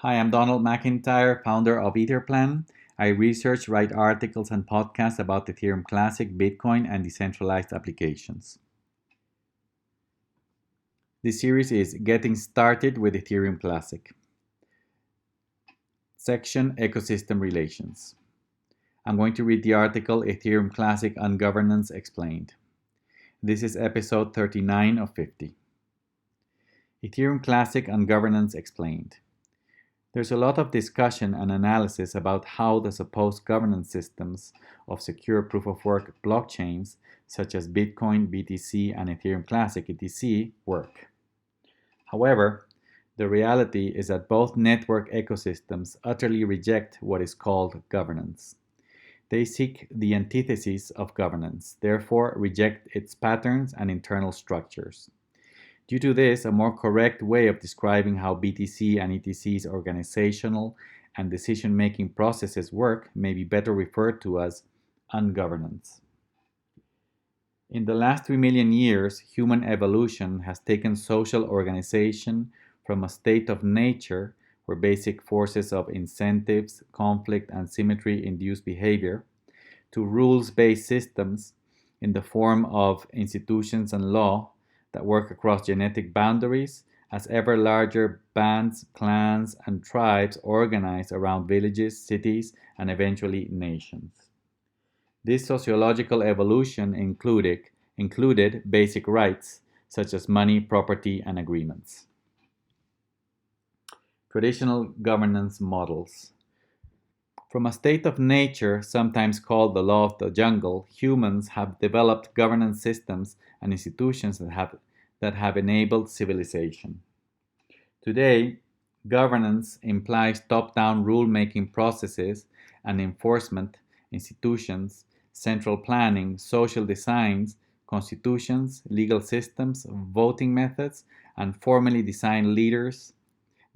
Hi, I'm Donald McIntyre, founder of Etherplan. I research, write articles, and podcasts about Ethereum Classic, Bitcoin, and decentralized applications. This series is Getting Started with Ethereum Classic. Section Ecosystem Relations. I'm going to read the article Ethereum Classic Ungovernance Explained. This is episode 39 of 50. Ethereum Classic Ungovernance Explained. There's a lot of discussion and analysis about how the supposed governance systems of secure proof-of-work blockchains, such as Bitcoin, BTC, and Ethereum Classic, ETC, work. However, the reality is that both network ecosystems utterly reject what is called governance. They seek the antithesis of governance, therefore reject its patterns and internal structures. Due to this, a more correct way of describing how BTC and ETC's organizational and decision-making processes work may be better referred to as ungovernance. In the last 3 million years, human evolution has taken social organization from a state of nature where basic forces of incentives, conflict, and symmetry induce behavior, to rules-based systems in the form of institutions and law that work across genetic boundaries as ever larger bands, clans, and tribes organize around villages, cities, and eventually nations. This sociological evolution included basic rights such as money, property, and agreements. Traditional governance models. From a state of nature, sometimes called the law of the jungle, humans have developed governance systems and institutions that have enabled civilization. Today, governance implies top-down rule-making processes and enforcement institutions, central planning, social designs, constitutions, legal systems, voting methods, and formally designed leaders,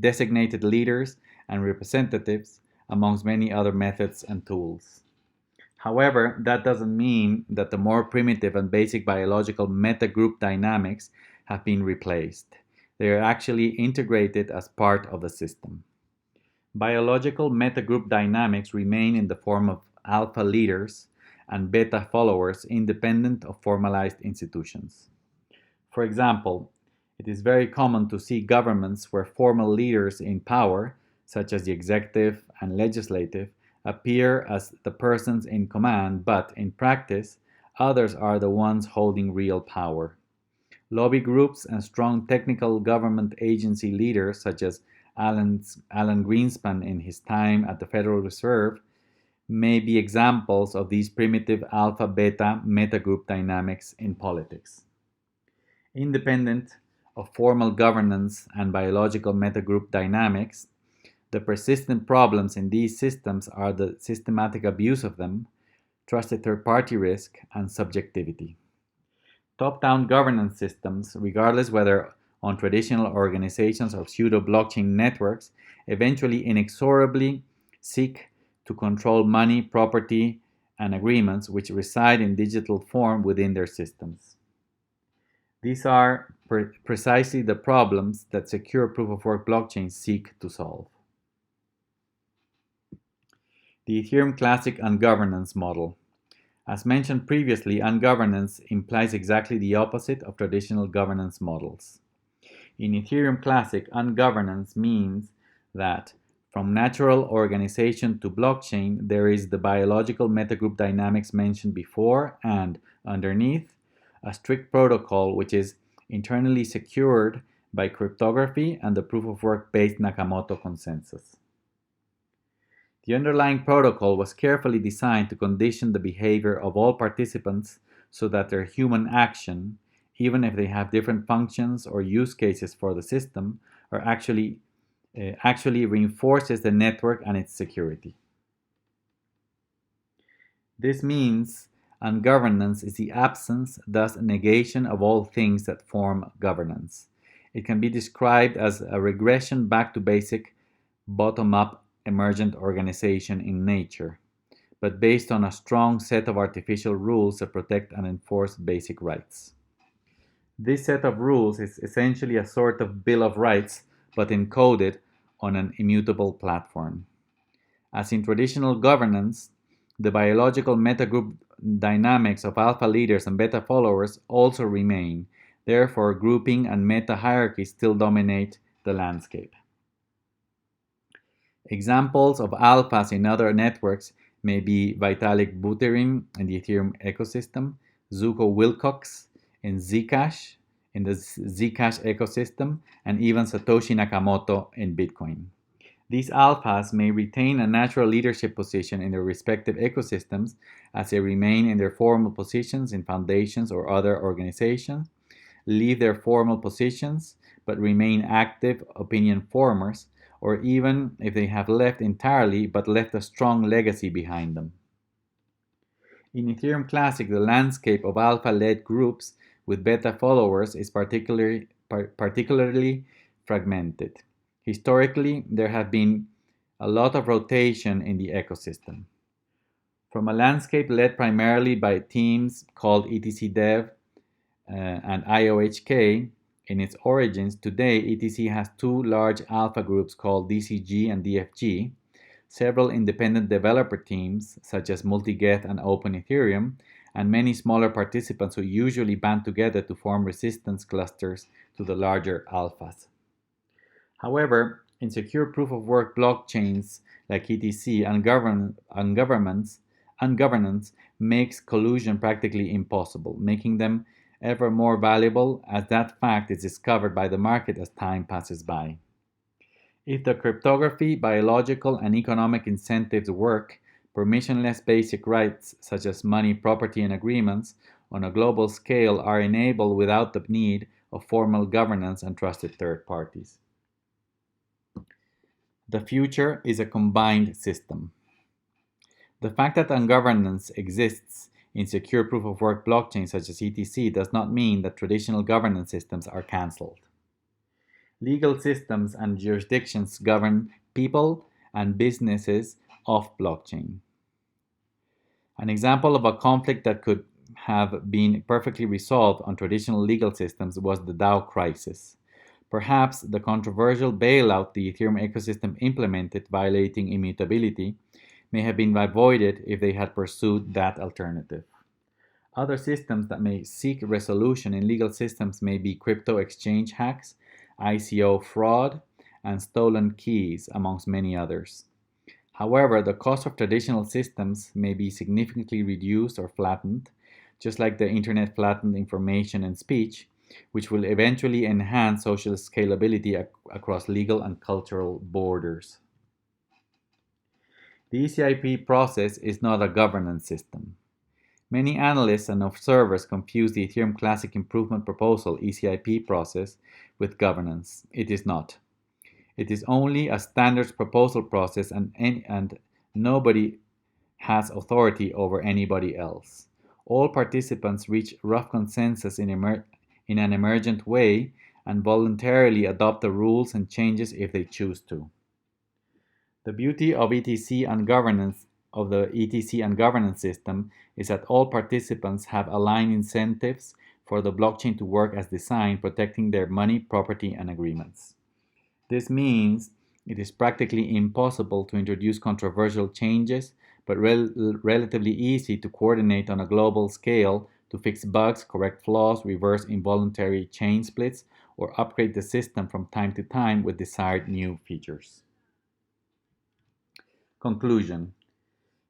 designated leaders, and representatives, amongst many other methods and tools. However, that doesn't mean that the more primitive and basic biological meta-group dynamics have been replaced. They are actually integrated as part of the system. Biological meta-group dynamics remain in the form of alpha leaders and beta followers independent of formalized institutions. For example, it is very common to see governments where formal leaders in power, such as the executive and legislative, appear as the persons in command, but in practice, others are the ones holding real power. Lobby groups and strong technical government agency leaders, such as Alan Greenspan in his time at the Federal Reserve, may be examples of these primitive alpha-beta metagroup dynamics in politics. Independent of formal governance and biological metagroup dynamics, the persistent problems in these systems are the systematic abuse of them, trusted third-party risk, and subjectivity. Top-down governance systems, regardless whether on traditional organizations or pseudo-blockchain networks, eventually inexorably seek to control money, property, and agreements which reside in digital form within their systems. These are precisely the problems that secure proof-of-work blockchains seek to solve. The Ethereum Classic Ungovernance Model. As mentioned previously, ungovernance implies exactly the opposite of traditional governance models. In Ethereum Classic, ungovernance means that from natural organization to blockchain, there is the biological metagroup dynamics mentioned before, and underneath, a strict protocol which is internally secured by cryptography and the proof-of-work-based Nakamoto consensus. The underlying protocol was carefully designed to condition the behavior of all participants so that their human action, even if they have different functions or use cases for the system, actually reinforces the network and its security. This means ungovernance is the absence, thus negation, of all things that form governance. It can be described as a regression back to basic bottom-up emergent organization in nature, but based on a strong set of artificial rules that protect and enforce basic rights. This set of rules is essentially a sort of Bill of Rights, but encoded on an immutable platform. As in traditional governance, the biological metagroup dynamics of alpha leaders and beta followers also remain. Therefore, grouping and meta hierarchies still dominate the landscape. Examples of alphas in other networks may be Vitalik Buterin in the Ethereum ecosystem, Zuko Wilcox in Zcash, in the Zcash ecosystem, and even Satoshi Nakamoto in Bitcoin. These alphas may retain a natural leadership position in their respective ecosystems as they remain in their formal positions in foundations or other organizations, leave their formal positions but remain active opinion formers, or even if they have left entirely but left a strong legacy behind them. In Ethereum Classic, the landscape of alpha-led groups with beta followers is particularly fragmented. Historically, there have been a lot of rotation in the ecosystem. From a landscape led primarily by teams called ETC Dev and IOHK, in its origins, today ETC has two large alpha groups called DCG and DFG, several independent developer teams such as Multigeth and Open Ethereum, and many smaller participants who usually band together to form resistance clusters to the larger alphas. However, in secure proof-of-work blockchains like ETC, ungovernance makes collusion practically impossible, making them ever more valuable as that fact is discovered by the market as time passes by. If the cryptography, biological, and economic incentives work, permissionless basic rights such as money, property, and agreements on a global scale are enabled without the need of formal governance and trusted third parties. The future is a combined system. The fact that ungovernance exists in secure proof-of-work blockchains such as ETC does not mean that traditional governance systems are cancelled. Legal systems and jurisdictions govern people and businesses off blockchain. An example of a conflict that could have been perfectly resolved on traditional legal systems was the DAO crisis. Perhaps the controversial bailout the Ethereum ecosystem implemented violating immutability may have been avoided if they had pursued that alternative. Other systems that may seek resolution in legal systems may be crypto exchange hacks, ICO fraud, and stolen keys, amongst many others. However, the cost of traditional systems may be significantly reduced or flattened, just like the internet flattened information and speech, which will eventually enhance social scalability across legal and cultural borders. The ECIP process is not a governance system. Many analysts and observers confuse the Ethereum Classic Improvement Proposal (ECIP) process with governance. It is not. It is only a standards proposal process and nobody has authority over anybody else. All participants reach rough consensus in an emergent way and voluntarily adopt the rules and changes if they choose to. The beauty of the ETC and governance system is that all participants have aligned incentives for the blockchain to work as designed, protecting their money, property, and agreements. This means it is practically impossible to introduce controversial changes, but relatively easy to coordinate on a global scale to fix bugs, correct flaws, reverse involuntary chain splits, or upgrade the system from time to time with desired new features. Conclusion.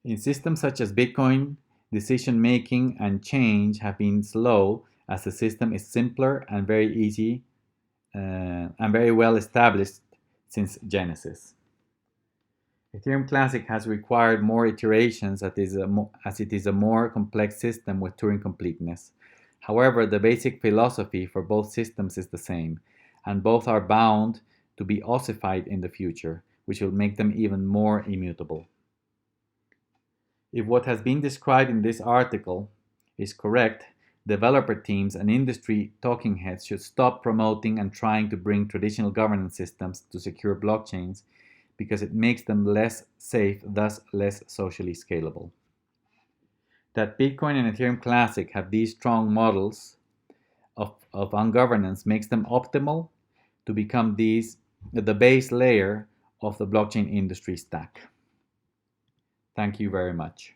In systems such as Bitcoin, decision-making and change have been slow as the system is simpler and very well established since Genesis. Ethereum Classic has required more iterations as it is a more complex system with Turing completeness. However, the basic philosophy for both systems is the same, and both are bound to be ossified in the future, which will make them even more immutable. If what has been described in this article is correct, developer teams and industry talking heads should stop promoting and trying to bring traditional governance systems to secure blockchains because it makes them less safe, thus less socially scalable. That Bitcoin and Ethereum Classic have these strong models of ungovernance makes them optimal to become the base layer of the blockchain industry stack. Thank you very much.